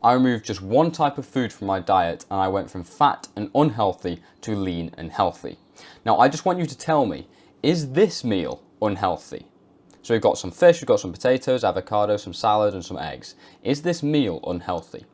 I removed just one type of food from my diet and I went from fat and unhealthy to lean and healthy. Now I just want you to tell me, is this meal unhealthy? So we've got some fish, we've got some potatoes, avocado, some salad and some eggs. Is this meal unhealthy?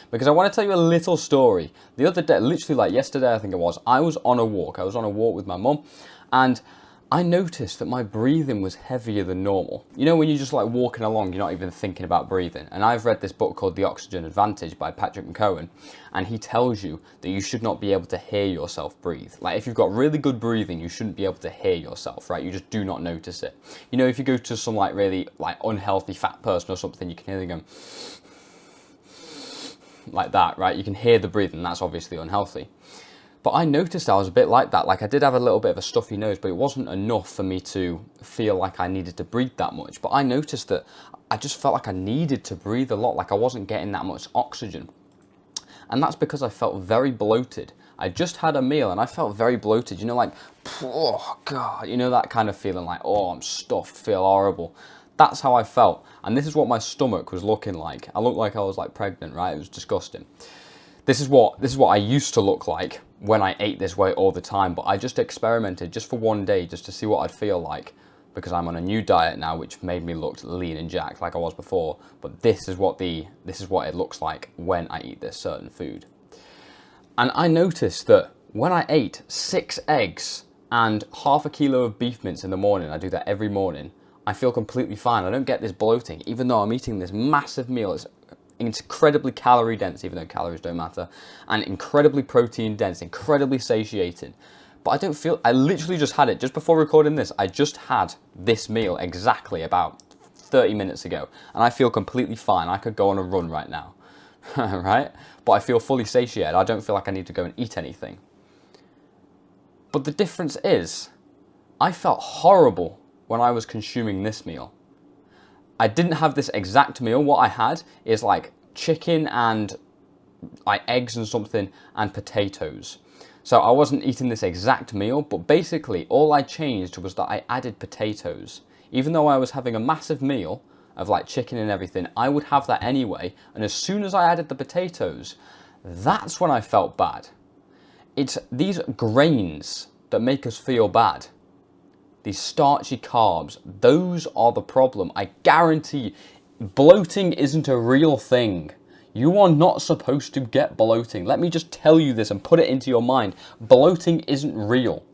Because I want to tell you a little story. The other day, literally like yesterday I think it was, I was on a walk. I was on a walk with my mum and I noticed that my breathing was heavier than normal. You know when you're just like walking along, you're not even thinking about breathing. And I've read this book called The Oxygen Advantage by Patrick McKeown, and he tells you that you should not be able to hear yourself breathe. Like if you've got really good breathing, you shouldn't be able to hear yourself, right? You just do not notice it. You know, if you go to some like really like unhealthy fat person or something, you can hear them going like that, right? You can hear the breathing, that's obviously unhealthy. But I noticed I was a bit like that. Like I did have a little bit of a stuffy nose, but it wasn't enough for me to feel like I needed to breathe that much. But I noticed that I just felt like I needed to breathe a lot, like I wasn't getting that much oxygen. And that's because I felt very bloated. I just had a meal and I felt very bloated, you know, like, oh God, you know, that kind of feeling like, oh, I'm stuffed, feel horrible. That's how I felt. And this is what my stomach was looking like. I looked like I was like pregnant, right? It was disgusting. This is what I used to look like when I ate this way all the time, but I just experimented just for one day just to see what I'd feel like, because I'm on a new diet now which made me look lean and jacked like I was before. But this is what it looks like when I eat this certain food. And I noticed that when I ate 6 eggs and half a kilo of beef mince in the morning, I do that every morning, I feel completely fine. I don't get this bloating, even though I'm eating this massive meal. It's incredibly calorie dense, even though calories don't matter, and incredibly protein dense, incredibly satiating. But I don't feel, I literally just had it just before recording this. I just had this meal exactly about 30 minutes ago, and I feel completely fine. I could go on a run right now, right? But I feel fully satiated. I don't feel like I need to go and eat anything. But the difference is, I felt horrible when I was consuming this meal. I didn't have this exact meal. What I had is like chicken and like eggs and something and potatoes. So I wasn't eating this exact meal, but basically all I changed was that I added potatoes. Even though I was having a massive meal of like chicken and everything, I would have that anyway. And as soon as I added the potatoes, that's when I felt bad. It's these grains that make us feel bad. These starchy carbs, those are the problem. I guarantee you, bloating isn't a real thing. You are not supposed to get bloating. Let me just tell you this and put it into your mind. Bloating isn't real.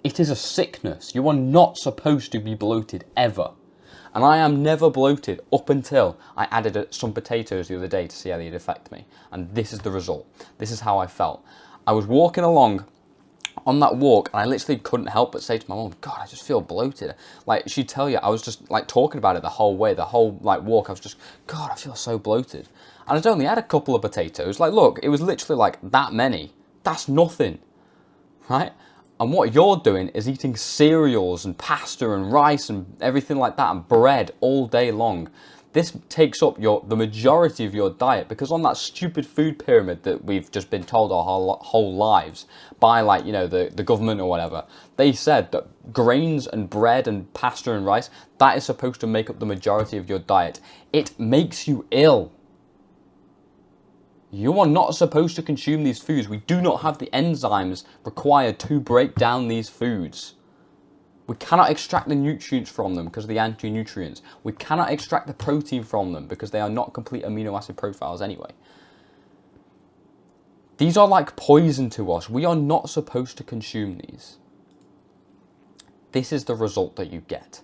It is a sickness. You are not supposed to be bloated ever. And I am never bloated up until I added some potatoes the other day to see how they'd affect me. And this is the result. This is how I felt. I was walking along on that walk, and I literally couldn't help but say to my mum, God, I just feel bloated. Like, she'd tell you, I was just like talking about it the whole way, the whole like walk, I was just, God, I feel so bloated. And I'd only had a couple of potatoes. Like, look, it was literally like that many. That's nothing, right? And what you're doing is eating cereals and pasta and rice and everything like that and bread all day long. This takes up the majority of your diet, because on that stupid food pyramid that we've just been told our whole lives by, like, you know, the government or whatever, they said that grains and bread and pasta and rice, that is supposed to make up the majority of your diet. It makes you ill. You are not supposed to consume these foods. We do not have the enzymes required to break down these foods. We cannot extract the nutrients from them because of the anti-nutrients. We cannot extract the protein from them because they are not complete amino acid profiles anyway. These are like poison to us. We are not supposed to consume these. This is the result that you get.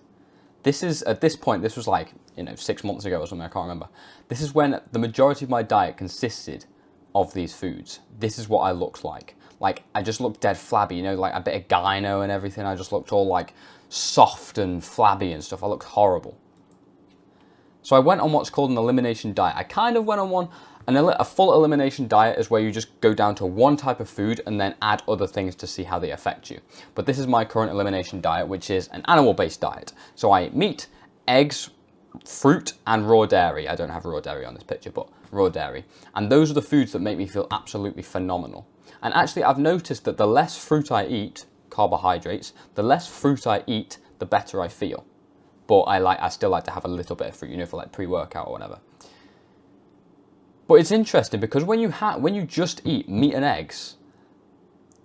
This is, at this point, this was like, 6 months ago or something, I can't remember. This is when the majority of my diet consisted of these foods. This is what I looked like. Like, I just looked dead flabby, like a bit of gyno and everything. I just looked all like soft and flabby and stuff. I looked horrible. So I went on what's called an elimination diet. I kind of went on one, a full elimination diet is where you just go down to one type of food and then add other things to see how they affect you. But this is my current elimination diet, which is an animal-based diet. So I eat meat, eggs, fruit, and raw dairy. I don't have raw dairy on this picture, but raw dairy. And those are the foods that make me feel absolutely phenomenal. And actually, I've noticed that the less fruit I eat, carbohydrates, the less fruit I eat, the better I feel. But I still like to have a little bit of fruit, for like pre-workout or whatever. But it's interesting because when you just eat meat and eggs,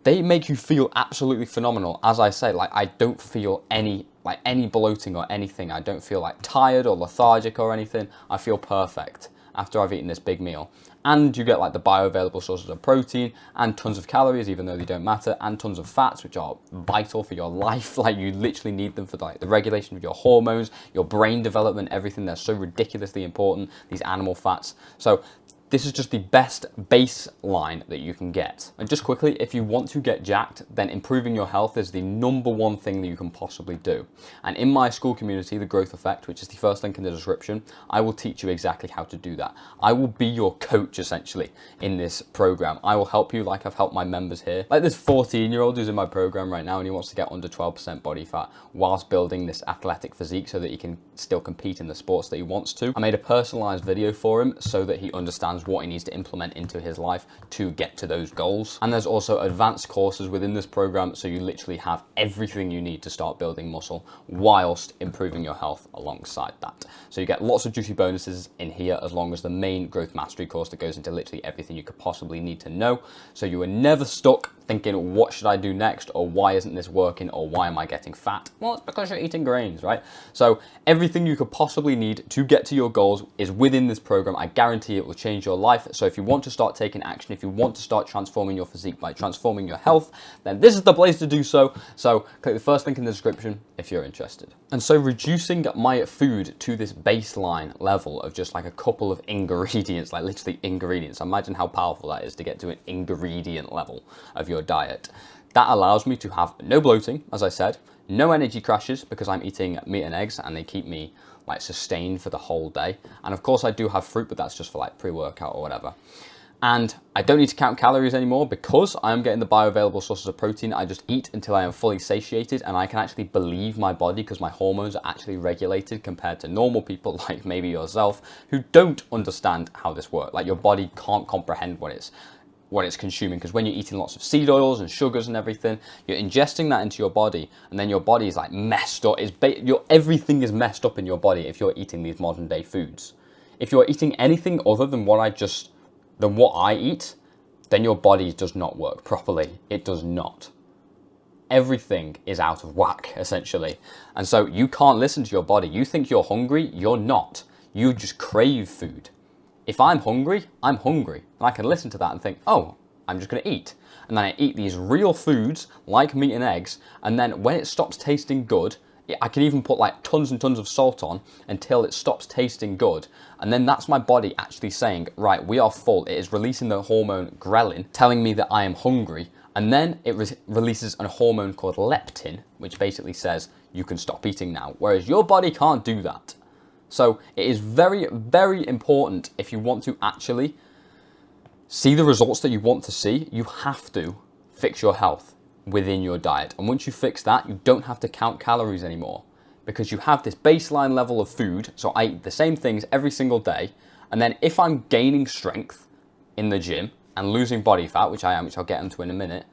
they make you feel absolutely phenomenal. As I say, like I don't feel any bloating or anything. I don't feel like tired or lethargic or anything. I feel perfect after I've eaten this big meal. And you get like the bioavailable sources of protein and tons of calories, even though they don't matter, and tons of fats, which are vital for your life. Like you literally need them for like the regulation of your hormones, your brain development, everything. They're so ridiculously important, these animal fats. So this is just the best baseline that you can get. And just quickly, if you want to get jacked, then improving your health is the #1 thing that you can possibly do. And in my school community, The Growth Effect, which is the first link in the description, I will teach you exactly how to do that. I will be your coach, essentially, in this program. I will help you like I've helped my members here. Like this 14-year-old who's in my program right now, and he wants to get under 12% body fat whilst building this athletic physique so that he can still compete in the sports that he wants to. I made a personalized video for him so that he understands what he needs to implement into his life to get to those goals. And there's also advanced courses within this program, so you literally have everything you need to start building muscle whilst improving your health alongside that. So you get lots of juicy bonuses in here, as long as the main growth mastery course that goes into literally everything you could possibly need to know. So you are never stuck thinking, what should I do next? Or why isn't this working? Or why am I getting fat? Well, it's because you're eating grains, right? So everything you could possibly need to get to your goals is within this program. I guarantee it will change your life. So if you want to start taking action, if you want to start transforming your physique by transforming your health, then this is the place to do so. So click the first link in the description if you're interested. And so reducing my food to this baseline level of just like a couple of ingredients, like literally ingredients. Imagine how powerful that is to get to an ingredient level of your diet. That allows me to have no bloating, as I said, no energy crashes because I'm eating meat and eggs and they keep me like sustained for the whole day. And of course I do have fruit, but that's just for like pre-workout or whatever. And I don't need to count calories anymore because I'm getting the bioavailable sources of protein. I just eat until I am fully satiated, and I can actually believe my body because my hormones are actually regulated compared to normal people like maybe yourself who don't understand how this works. Like your body can't comprehend what it's consuming, because when you're eating lots of seed oils and sugars and everything, you're ingesting that into your body, and then your body is like messed up. Everything is messed up in your body if you're eating these modern day foods. If you're eating anything other than what I eat, then your body does not work properly. It does not. Everything is out of whack, essentially. And so you can't listen to your body. You think you're hungry, you're not. You just crave food. If I'm hungry, I'm hungry. And I can listen to that and think, oh, I'm just gonna eat. And then I eat these real foods like meat and eggs, and then when it stops tasting good, I can even put like tons and tons of salt on until it stops tasting good. And then that's my body actually saying, right, we are full. It is releasing the hormone ghrelin, telling me that I am hungry. And then it releases a hormone called leptin, which basically says you can stop eating now. Whereas your body can't do that. So it is very, very important if you want to actually see the results that you want to see, you have to fix your health within your diet. And once you fix that, you don't have to count calories anymore because you have this baseline level of food. So I eat the same things every single day. And then if I'm gaining strength in the gym and losing body fat, which I am, which I'll get into in a minute,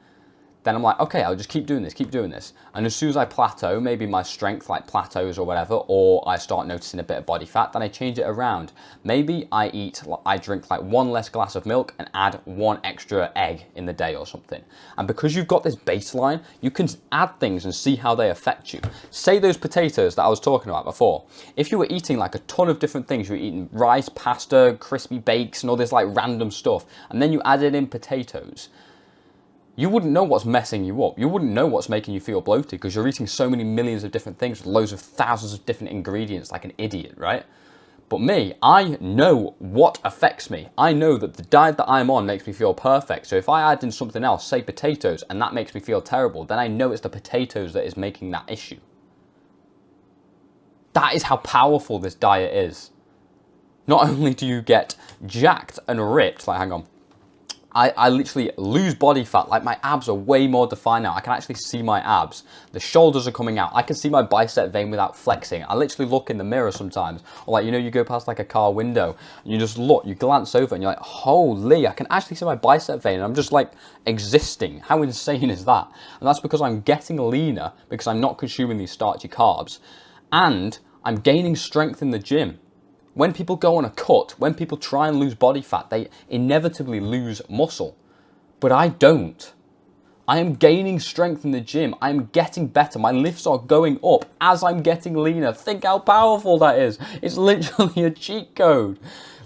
then I'm like, okay, I'll just keep doing this. And as soon as I plateau, maybe my strength like plateaus or whatever, or I start noticing a bit of body fat, then I change it around. Maybe I drink like 1 less glass of milk and add 1 extra egg in the day or something. And because you've got this baseline, you can add things and see how they affect you. Say those potatoes that I was talking about before. If you were eating like a ton of different things, you were eating rice, pasta, crispy bakes, and all this like random stuff, and then you added in potatoes, you wouldn't know what's messing you up. You wouldn't know what's making you feel bloated because you're eating so many millions of different things with loads of thousands of different ingredients like an idiot, right? But me, I know what affects me. I know that the diet that I'm on makes me feel perfect. So if I add in something else, say potatoes, and that makes me feel terrible, then I know it's the potatoes that is making that issue. That is how powerful this diet is. Not only do you get jacked and ripped, like hang on, I literally lose body fat. Like my abs are way more defined now. I can actually see my abs. The shoulders are coming out. I can see my bicep vein without flexing. I literally look in the mirror sometimes. Or like, you know, you go past like a car window and you just look, you glance over and you're like, holy, I can actually see my bicep vein. And I'm just like existing. How insane is that? And that's because I'm getting leaner because I'm not consuming these starchy carbs. And I'm gaining strength in the gym. When people go on a cut, when people try and lose body fat, they inevitably lose muscle. But I don't. I am gaining strength in the gym. I'm getting better. My lifts are going up as I'm getting leaner. Think how powerful that is. It's literally a cheat code.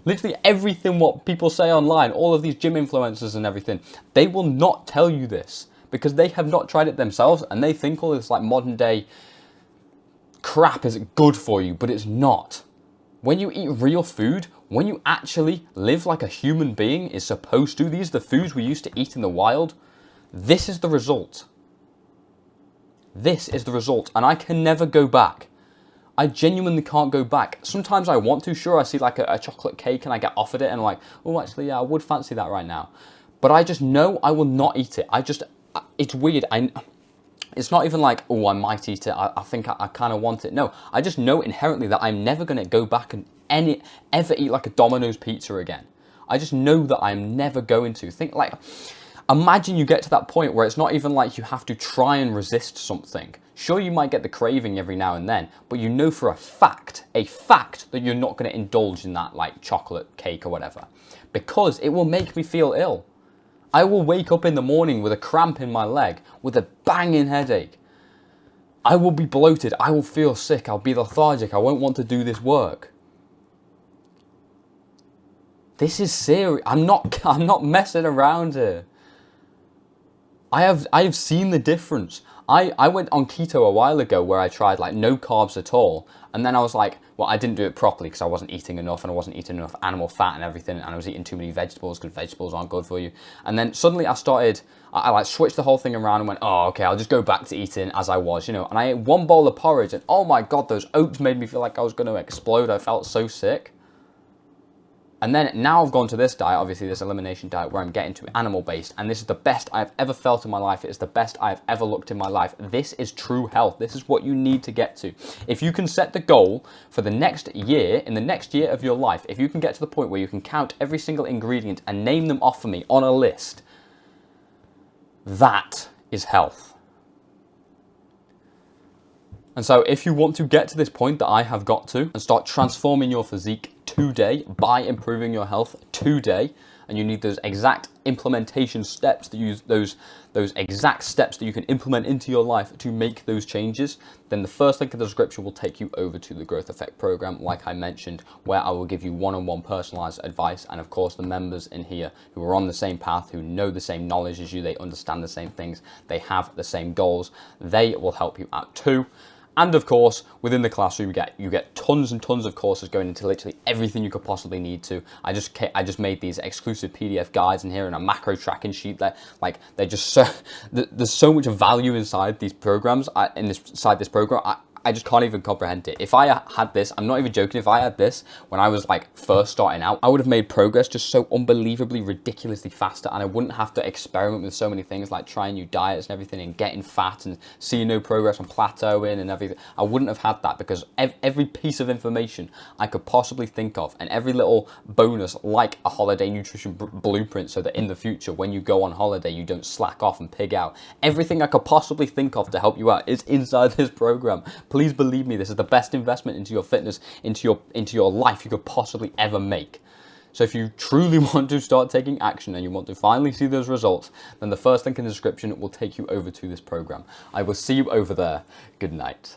Literally everything what people say online, all of these gym influencers and everything, they will not tell you this because they have not tried it themselves and they think all this like modern day crap is good for you, but it's not. When you eat real food, when you actually live like a human being is supposed to, these are the foods we used to eat in the wild, this is the result. This is the result, and I can never go back. I genuinely can't go back. Sometimes I want to, sure, I see like a chocolate cake and I get offered it and I'm like, oh, actually, yeah, I would fancy that right now. But I just know I will not eat it. It's weird. It's not even like, oh, I might eat it. I think I kind of want it. No, I just know inherently that I'm never going to go back and ever eat like a Domino's pizza again. I just know that I'm never going to. Imagine you get to that point where it's not even like you have to try and resist something. Sure, you might get the craving every now and then, but you know for a fact that you're not going to indulge in that like chocolate cake or whatever, because it will make me feel ill. I will wake up in the morning with a cramp in my leg, with a banging headache. I will be bloated, I will feel sick, I'll be lethargic, I won't want to do this work. This is serious. I'm not messing around here. I have seen the difference. I went on keto a while ago where I tried like no carbs at all. And then I was like, well, I didn't do it properly because I wasn't eating enough and I wasn't eating enough animal fat and everything. And I was eating too many vegetables because vegetables aren't good for you. And then suddenly I like switched the whole thing around and went, oh, okay, I'll just go back to eating as I was, And I ate one bowl of porridge and oh my God, those oats made me feel like I was going to explode. I felt so sick. And then now I've gone to this diet, obviously this elimination diet where I'm getting to animal-based, and this is the best I've ever felt in my life. It is the best I've ever looked in my life. This is true health. This is what you need to get to. If you can set the goal for the next year, in the next year of your life, if you can get to the point where you can count every single ingredient and name them off for me on a list, that is health. And so if you want to get to this point that I have got to and start transforming your physique today by improving your health today, and you need those exact implementation steps to use those exact steps that you can implement into your life to make those changes, then the first link in the description will take you over to the Growth Effect program, like I mentioned, where I will give you one-on-one personalized advice. And of course, the members in here who are on the same path, who know the same knowledge as you, they understand the same things, they have the same goals, they will help you out too. And of course, within the classroom, you get tons and tons of courses going into literally everything you could possibly need to. I just made these exclusive PDF guides in here and a macro tracking sheet that they're just so there's so much value inside these programs. Inside this program, I just can't even comprehend it. If I had this, I'm not even joking, if I had this when I was like first starting out, I would have made progress just so unbelievably, ridiculously faster, and I wouldn't have to experiment with so many things like trying new diets and everything and getting fat and seeing no progress and plateauing and everything. I wouldn't have had that because every piece of information I could possibly think of and every little bonus like a holiday nutrition blueprint so that in the future when you go on holiday you don't slack off and pig out. Everything I could possibly think of to help you out is inside this program. Please believe me, this is the best investment into your fitness, into your life you could possibly ever make. So if you truly want to start taking action and you want to finally see those results, then the first link in the description will take you over to this program. I will see you over there. Good night.